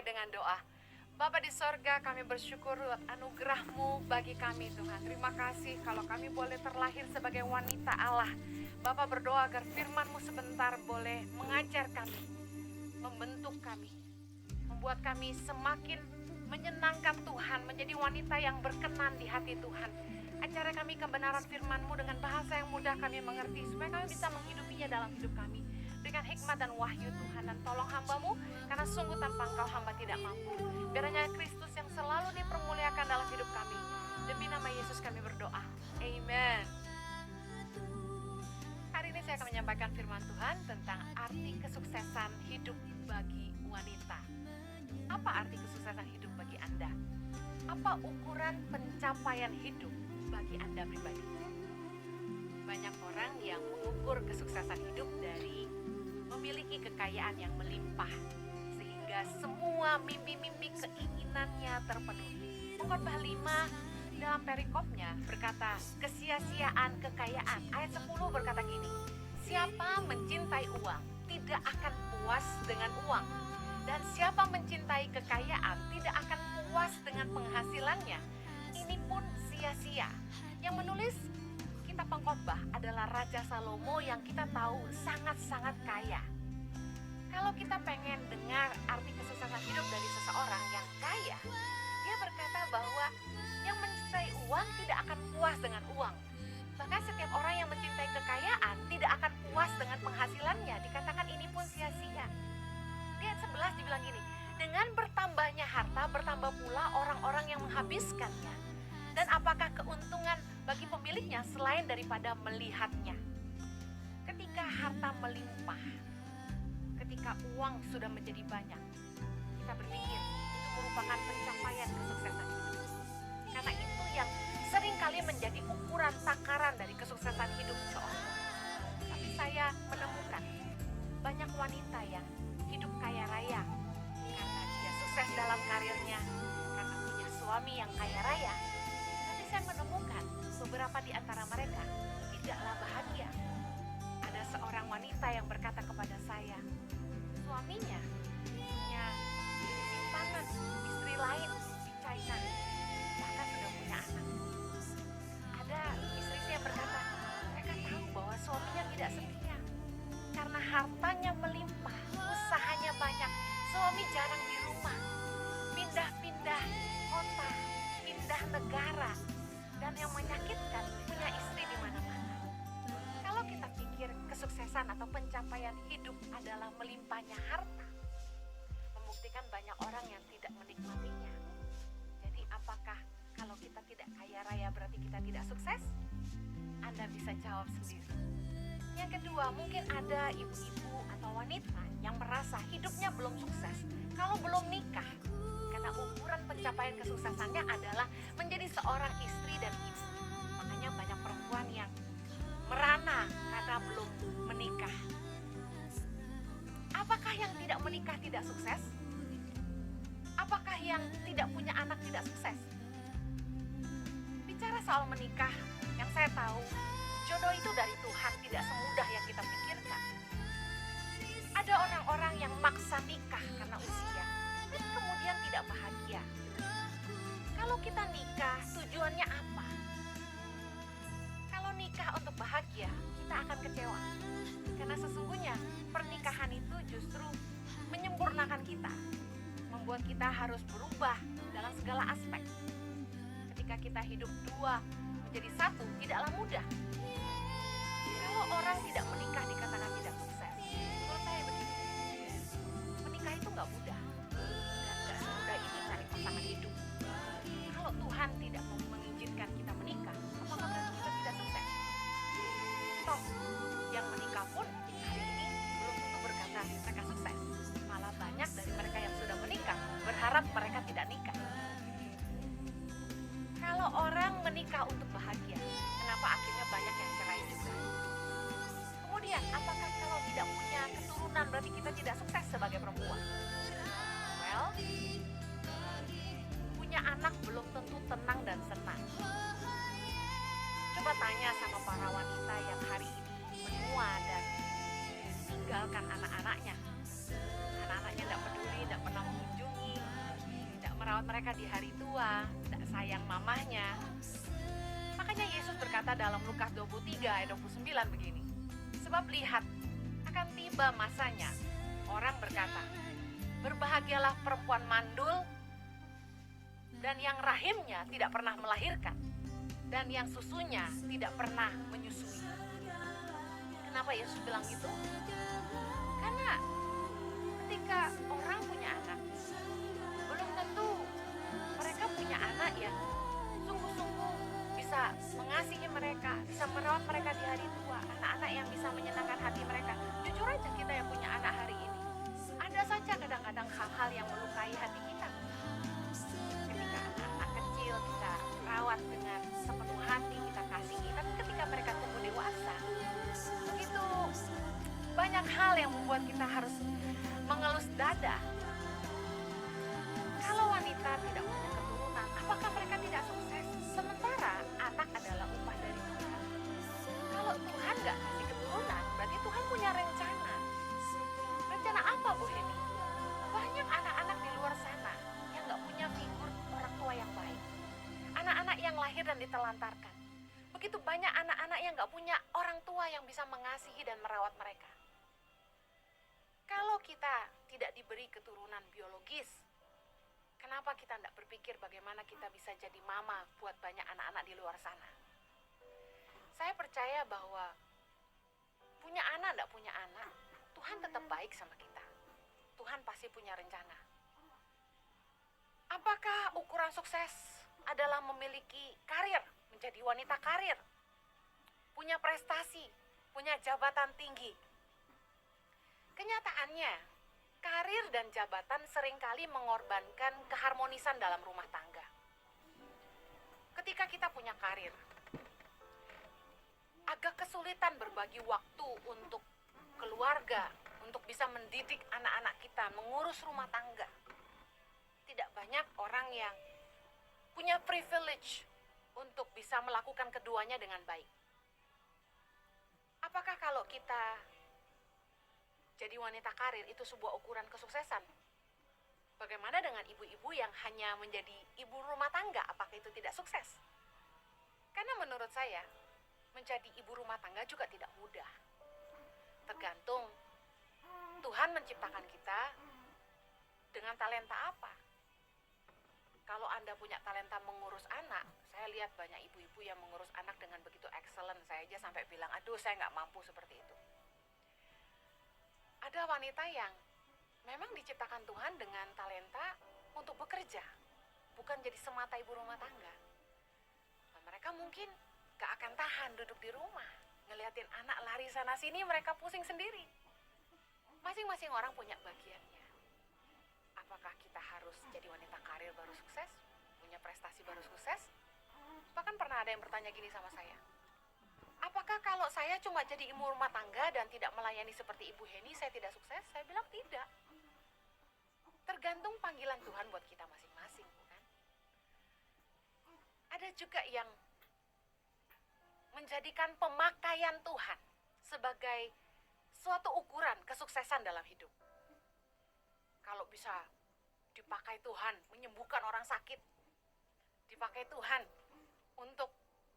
dengan doa. Bapa di sorga, kami bersyukur anugerah-Mu bagi kami Tuhan. Terima kasih kalau kami boleh terlahir sebagai wanita Allah. Bapa berdoa agar firman-Mu sebentar boleh mengajar kami, membentuk kami, membuat kami semakin menyenangkan Tuhan, menjadi wanita yang berkenan di hati Tuhan. Ajar kami kebenaran firman-Mu dengan bahasa yang mudah kami mengerti, supaya kami bisa menghidupinya dalam hidup kami. Berikan hikmat dan wahyu Tuhan, dan tolong hamba-Mu, karena sungguh tanpa Engkau hamba tidak mampu. Biar hanya Kristus yang selalu dipermuliakan dalam hidup kami. Demi nama Yesus kami berdoa. Amen. Hari ini saya akan menyampaikan firman Tuhan tentang arti kesuksesan hidup bagi wanita. Apa arti kesuksesan hidup bagi Anda? Apa ukuran pencapaian hidup bagi Anda pribadi? Banyak orang yang mengukur kesuksesan hidup dari memiliki kekayaan yang melimpah, sehingga semua mimpi-mimpi keinginannya terpenuhi. Pengkhotbah 5 dalam perikopnya berkata, kesia-siaan kekayaan. Ayat 10 berkata gini, siapa mencintai uang tidak akan puas dengan uang, dan siapa mencintai kekayaan tidak akan puas dengan penghasilannya. Ini pun sia-sia. Yang menulis kitab Pengkhotbah adalah Raja Salomo yang kita tahu sangat-sangat kaya. Kalau kita pengen dengar arti kesuksesan hidup dari seseorang yang kaya, dia berkata bahwa yang mencintai uang tidak akan puas dengan uang. Bahkan setiap orang yang mencintai kekayaan tidak akan puas dengan penghasilannya. Dikatakan ini pun sia-sia. Di ayat 11 dibilang gini, dengan bertambahnya harta bertambah pula orang-orang yang menghabiskannya. Dan apakah keuntungan bagi pemiliknya selain daripada melihatnya? Ketika harta melimpah, ketika uang sudah menjadi banyak, kita berpikir itu merupakan pencapaian kesuksesan hidup. Karena itu yang seringkali menjadi ukuran takaran dari kesuksesan hidup seseorang. Tapi saya menemukan banyak wanita yang hidup kaya raya karena dia sukses dalam karirnya, karena punya suami yang kaya raya. Tapi saya menemukan beberapa di antara mereka tidaklah bahagia. Ada seorang wanita yang berkata kepada saya, suaminya punya simpanan istri lain di China, bahkan sudah punya anak. Ada istri saya berkata, mereka tahu bahwa suaminya tidak setia karena hartanya melimpah, usahanya banyak, suami jarang di rumah, pindah-pindah kota, pindah negara, dan yang menyakitkan punya istri di mana-mana. Kalau kita pikir kesuksesan atau pencapaian hidup adalah melimpahnya harta, membuktikan banyak orang yang tidak menikmatinya. Jadi apakah kalau kita tidak kaya raya berarti kita tidak sukses? Anda bisa jawab sendiri. Yang kedua, mungkin ada ibu-ibu atau wanita yang merasa hidupnya belum sukses kalau belum nikah. Karena ukuran pencapaian kesuksesannya adalah menjadi seorang istri dan ibu. Makanya banyak perempuan yang merana karena belum menikah. Apakah yang tidak menikah tidak sukses? Apakah yang tidak punya anak tidak sukses? Bicara soal menikah, yang saya tahu, jodoh itu dari Tuhan, tidak semudah yang kita pikirkan. Ada orang-orang yang maksa nikah karena usia, dan kemudian tidak bahagia. Kalau kita nikah, tujuannya apa? Kalau nikah untuk bahagia, kita akan kecewa. Karena sesungguhnya pernikahan itu justru menyempurnakan kita, membuat kita harus berubah dalam segala aspek. Ketika kita hidup dua menjadi satu, tidaklah mudah. Kalau orang tidak menikah dikatakan tidak sukses, menurut saya begini, menikah itu gak mudah, dan gak semudah itu cari pasangan hidup. Kalau Tuhan tidak mengizinkan kita menikah, apakah berarti kita tidak sukses? Toh, yang menikah pun hari ini belum tentu berkata mereka sukses. Malah banyak dari mereka yang sudah menikah berharap mereka tidak nikah. Kalau orang menikah untuk bahagia, kenapa akhirnya banyak yang cerai juga? Kemudian, apakah kalau tidak punya keturunan berarti kita tidak sukses sebagai perempuan? merawat mereka di hari tua, tidak sayang mamahnya. Makanya Yesus berkata dalam Lukas 23 ayat 29 begini, sebab lihat, akan tiba masanya, orang berkata, berbahagialah perempuan mandul dan yang rahimnya tidak pernah melahirkan, dan yang susunya tidak pernah menyusui. Kenapa Yesus bilang gitu? Karena ketika orang punya anak, belum tentu mereka punya anak yang sungguh-sungguh bisa mengasihi mereka, bisa merawat mereka di hari tua, anak-anak yang bisa menyenangkan hati mereka. Jujur aja, kita yang punya anak hari ini, ada saja kadang-kadang hal-hal yang melukai hati kita. Ketika anak-anak kecil kita rawat dengan sepenuh hati, kita kasihi, tapi ketika mereka tumbuh dewasa, begitu banyak hal yang membuat kita harus mengelus dada. Kalau wanita tidak punya keturunan, apakah mereka tidak sukses? Sementara anak adalah upah dari Tuhan. Kalau Tuhan gak kasih keturunan, berarti Tuhan punya rencana. Rencana apa, Bu Heni? Banyak anak-anak di luar sana yang gak punya figur orang tua yang baik. Anak-anak yang lahir dan ditelantarkan. Begitu banyak anak-anak yang gak punya orang tua yang bisa mengasihi dan merawat mereka. Kalau kita tidak diberi keturunan biologis, kenapa kita tidak berpikir bagaimana kita bisa jadi mama buat banyak anak-anak di luar sana? Saya percaya bahwa punya anak, tidak punya anak, Tuhan tetap baik sama kita. Tuhan pasti punya rencana. Apakah ukuran sukses adalah memiliki karir, menjadi wanita karir, punya prestasi, punya jabatan tinggi? Kenyataannya, karir dan jabatan seringkali mengorbankan keharmonisan dalam rumah tangga. Ketika kita punya karir, agak kesulitan berbagi waktu untuk keluarga, untuk bisa mendidik anak-anak kita, mengurus rumah tangga. Tidak banyak orang yang punya privilege untuk bisa melakukan keduanya dengan baik. Apakah kalau kita jadi wanita karir itu sebuah ukuran kesuksesan? Bagaimana dengan ibu-ibu yang hanya menjadi ibu rumah tangga? Apakah itu tidak sukses? Karena menurut saya, menjadi ibu rumah tangga juga tidak mudah. Tergantung Tuhan menciptakan kita dengan talenta apa. Kalau Anda punya talenta mengurus anak, saya lihat banyak ibu-ibu yang mengurus anak dengan begitu excellent. Saya aja sampai bilang, aduh saya nggak mampu seperti itu. Ada wanita yang memang diciptakan Tuhan dengan talenta untuk bekerja, bukan jadi semata ibu rumah tangga. Nah, mereka mungkin gak akan tahan duduk di rumah, ngeliatin anak lari sana sini, mereka pusing sendiri. Masing-masing orang punya bagiannya. Apakah kita harus jadi wanita karir baru sukses, punya prestasi baru sukses? Bahkan pernah ada yang bertanya gini sama saya, apakah kalau saya cuma jadi ibu rumah tangga dan tidak melayani seperti Ibu Heni, saya tidak sukses? Saya bilang tidak. Tergantung panggilan Tuhan buat kita masing-masing, kan? Ada juga yang menjadikan pemakaian Tuhan sebagai suatu ukuran kesuksesan dalam hidup. Kalau bisa dipakai Tuhan menyembuhkan orang sakit, dipakai Tuhan untuk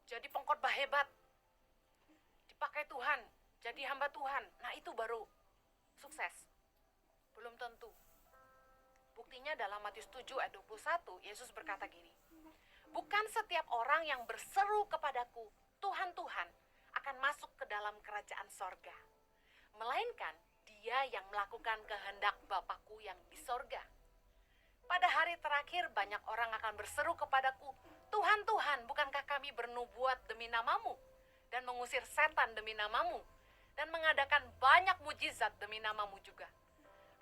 jadi pengkhotbah hebat, dipakai Tuhan jadi hamba Tuhan, nah itu baru sukses. Belum tentu. Buktinya dalam Matius 7 ayat 21, Yesus berkata gini, bukan setiap orang yang berseru kepadaku, Tuhan, Tuhan, akan masuk ke dalam kerajaan sorga, melainkan dia yang melakukan kehendak Bapakku yang di sorga. Pada hari terakhir banyak orang akan berseru kepadaku, Tuhan, Tuhan, bukankah kami bernubuat demi namamu, dan mengusir setan demi namamu, dan mengadakan banyak mujizat demi namamu juga.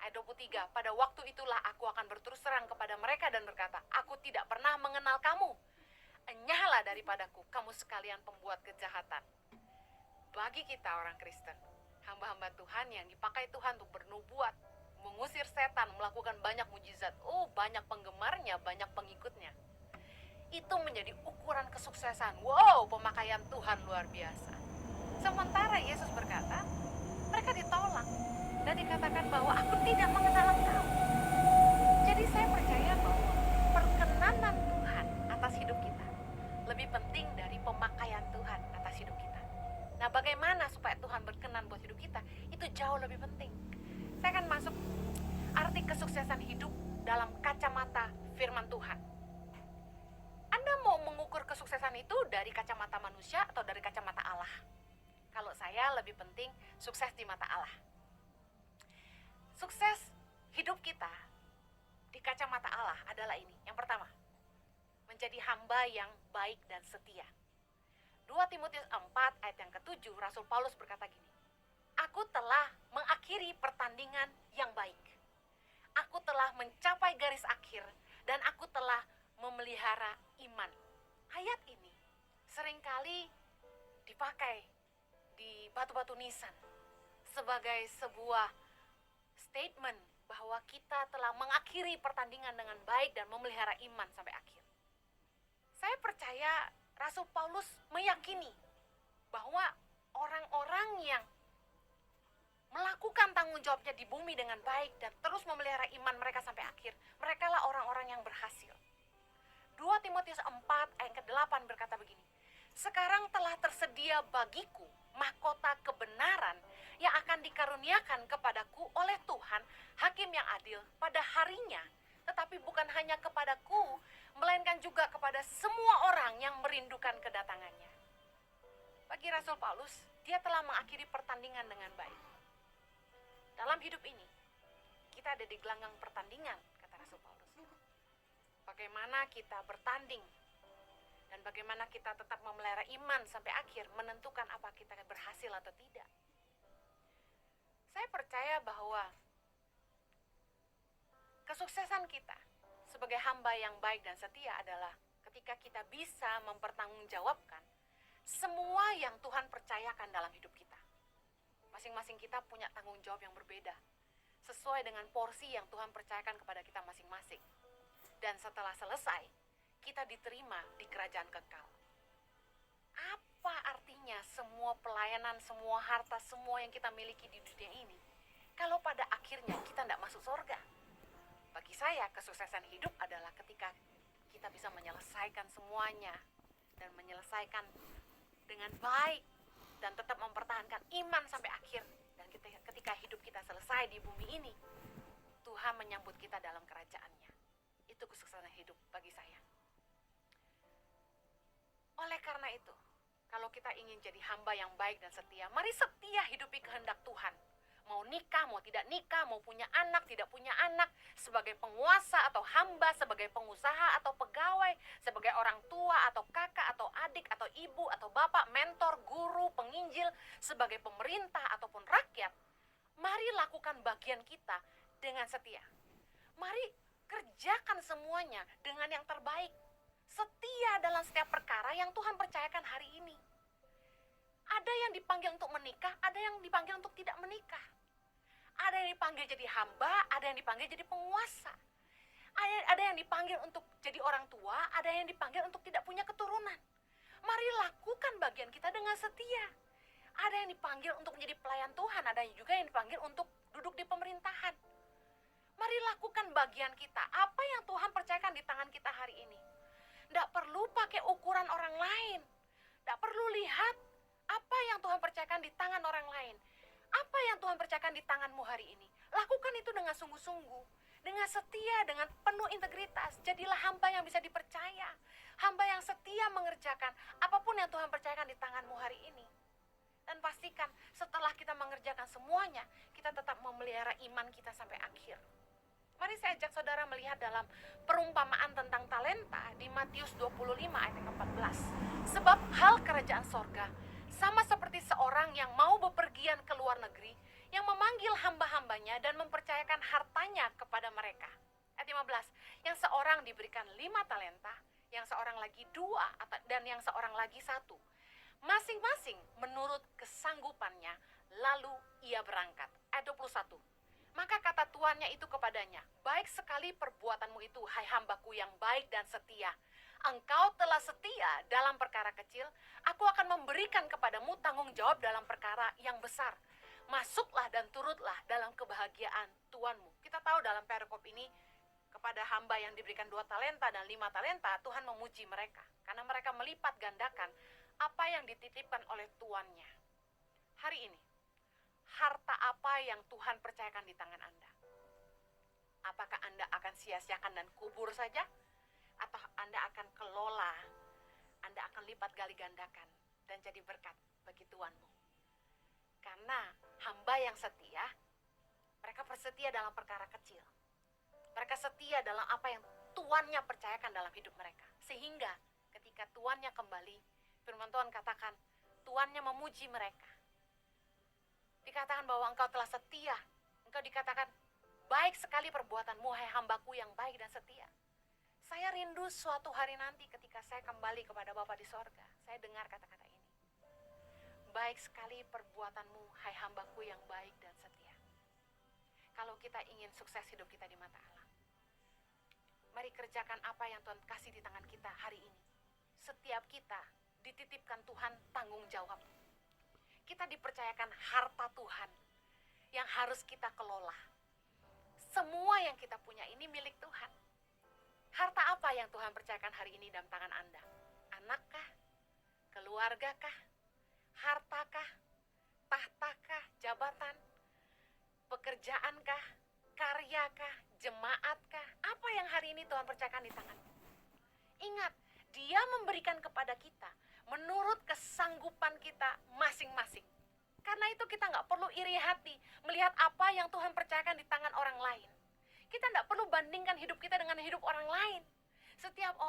Ayat 23, pada waktu itulah aku akan berterus terang kepada mereka dan berkata, aku tidak pernah mengenal kamu. Enyahlah daripadaku, kamu sekalian pembuat kejahatan. Bagi kita orang Kristen, hamba-hamba Tuhan yang dipakai Tuhan untuk bernubuat, mengusir setan, melakukan banyak mujizat, banyak penggemarnya, banyak pengikutnya. Itu menjadi ukuran kesuksesan. Wow, pemakaian Tuhan luar biasa. Sementara Yesus berkata, mereka ditolak dan dikatakan bahwa aku tidak mengenal engkau. Jadi saya percaya bahwa itu dari kacamata manusia atau dari kacamata Allah? Kalau saya lebih penting sukses di mata Allah. Sukses hidup kita di kacamata Allah adalah ini. Yang pertama, menjadi hamba yang baik dan setia. 2 Timotius 4 ayat yang ke-7, Rasul Paulus berkata gini, aku telah mengakhiri pertandingan yang baik. Aku telah mencapai garis akhir dan aku telah memelihara iman. Ayat ini seringkali dipakai di batu-batu nisan sebagai sebuah statement bahwa kita telah mengakhiri pertandingan dengan baik dan memelihara iman sampai akhir. Saya percaya Rasul Paulus meyakini bahwa orang-orang yang melakukan tanggung jawabnya di bumi dengan baik dan terus memelihara iman mereka sampai akhir, merekalah orang-orang yang berhasil. 2 Timotius 4 ayat ke-8 berkata begini, sekarang telah tersedia bagiku mahkota kebenaran yang akan dikaruniakan kepadaku oleh Tuhan, hakim yang adil pada harinya, tetapi bukan hanya kepadaku, melainkan juga kepada semua orang yang merindukan kedatangannya. Bagi Rasul Paulus, dia telah mengakhiri pertandingan dengan baik. Dalam hidup ini, kita ada di gelanggang pertandingan, kata Rasul Paulus. Bagaimana kita bertanding dan bagaimana kita tetap memelihara iman sampai akhir menentukan apa kita berhasil atau tidak. Saya percaya bahwa kesuksesan kita sebagai hamba yang baik dan setia adalah ketika kita bisa mempertanggungjawabkan semua yang Tuhan percayakan dalam hidup kita. Masing-masing kita punya tanggung jawab yang berbeda sesuai dengan porsi yang Tuhan percayakan kepada kita masing-masing. Dan setelah selesai, kita diterima di kerajaan kekal. Apa artinya semua pelayanan, semua harta, semua yang kita miliki di dunia ini kalau pada akhirnya kita tidak masuk surga? Bagi saya, kesuksesan hidup adalah ketika kita bisa menyelesaikan semuanya dan menyelesaikan dengan baik dan tetap mempertahankan iman sampai akhir. Dan ketika hidup kita selesai di bumi ini, Tuhan menyambut kita dalam kerajaannya. Itu kesuksesan hidup bagi saya. Oleh karena itu, kalau kita ingin jadi hamba yang baik dan setia, mari setia hidupi kehendak Tuhan. Mau nikah, mau tidak nikah, mau punya anak, tidak punya anak, sebagai penguasa atau hamba, sebagai pengusaha atau pegawai, sebagai orang tua atau kakak atau adik atau ibu atau bapak, mentor, guru, penginjil, sebagai pemerintah ataupun rakyat, mari lakukan bagian kita dengan setia. Mari kerjakan semuanya dengan yang terbaik. Setia dalam setiap perkara yang Tuhan percayakan hari ini. Ada yang dipanggil untuk menikah, ada yang dipanggil untuk tidak menikah. Ada yang dipanggil jadi hamba, ada yang dipanggil jadi penguasa. Ada yang dipanggil untuk jadi orang tua, ada yang dipanggil untuk tidak punya keturunan. Mari lakukan bagian kita dengan setia. Ada yang dipanggil untuk menjadi pelayan Tuhan, ada juga yang dipanggil untuk duduk di pemerintahan. Mari lakukan bagian kita. Apa yang Tuhan percayakan di tangan kita hari ini. Tidak perlu pakai ukuran orang lain. Tidak perlu lihat apa yang Tuhan percayakan di tangan orang lain. Apa yang Tuhan percayakan di tanganmu hari ini. Lakukan itu dengan sungguh-sungguh. Dengan setia, dengan penuh integritas. Jadilah hamba yang bisa dipercaya. Hamba yang setia mengerjakan apapun yang Tuhan percayakan di tanganmu hari ini. Dan pastikan setelah kita mengerjakan semuanya, kita tetap memelihara iman kita sampai akhir. Mari saya ajak saudara melihat dalam perumpamaan tentang talenta di Matius 25 ayat 14. Sebab hal kerajaan sorga sama seperti seorang yang mau bepergian ke luar negeri, yang memanggil hamba-hambanya dan mempercayakan hartanya kepada mereka. Ayat 15, yang seorang diberikan 5 talenta, yang seorang lagi 2, dan yang seorang lagi 1. Masing-masing menurut kesanggupannya, lalu ia berangkat. Ayat 21. Maka kata tuannya itu kepadanya, baik sekali perbuatanmu itu, hai hambaku yang baik dan setia. Engkau telah setia dalam perkara kecil, aku akan memberikan kepadamu tanggung jawab dalam perkara yang besar. Masuklah dan turutlah dalam kebahagiaan tuanmu. Kita tahu dalam perikop ini, kepada hamba yang diberikan 2 talenta dan 5 talenta, Tuhan memuji mereka. Karena mereka melipat gandakan apa yang dititipkan oleh tuannya. Hari ini, harta apa yang Tuhan percayakan di tangan Anda? Apakah Anda akan sia-siakan dan kubur saja? Atau Anda akan kelola, Anda akan lipat gali gandakan dan jadi berkat bagi Tuanmu. Karena hamba yang setia, mereka bersetia dalam perkara kecil. Mereka setia dalam apa yang Tuannya percayakan dalam hidup mereka. Sehingga ketika Tuannya kembali, firman Tuhan katakan, Tuannya memuji mereka. Dikatakan bahwa engkau telah setia. Engkau dikatakan, baik sekali perbuatanmu, hai hambaku yang baik dan setia. Saya rindu suatu hari nanti ketika saya kembali kepada Bapa di sorga. Saya dengar kata-kata ini. Baik sekali perbuatanmu, hai hambaku yang baik dan setia. Kalau kita ingin sukses hidup kita di mata Allah, mari kerjakan apa yang Tuhan kasih di tangan kita hari ini. Setiap kita dititipkan Tuhan tanggung jawab. Kita dipercayakan harta Tuhan yang harus kita kelola. Semua yang kita punya ini milik Tuhan. Harta apa yang Tuhan percayakan hari ini dalam tangan Anda? Anakkah? Keluargakah? Hartakah? Tahtakah? Jabatan? Pekerjaankah? Karyakah? Jemaatkah? Apa yang hari ini Tuhan percayakan di tanganmu? Ingat, Dia memberikan kepada kita menurut kesanggupan kita masing-masing. Karena itu kita nggak perlu iri hati melihat apa yang Tuhan percayakan di tangan orang lain. Kita nggak perlu bandingkan hidup kita dengan hidup orang lain. Setiap orang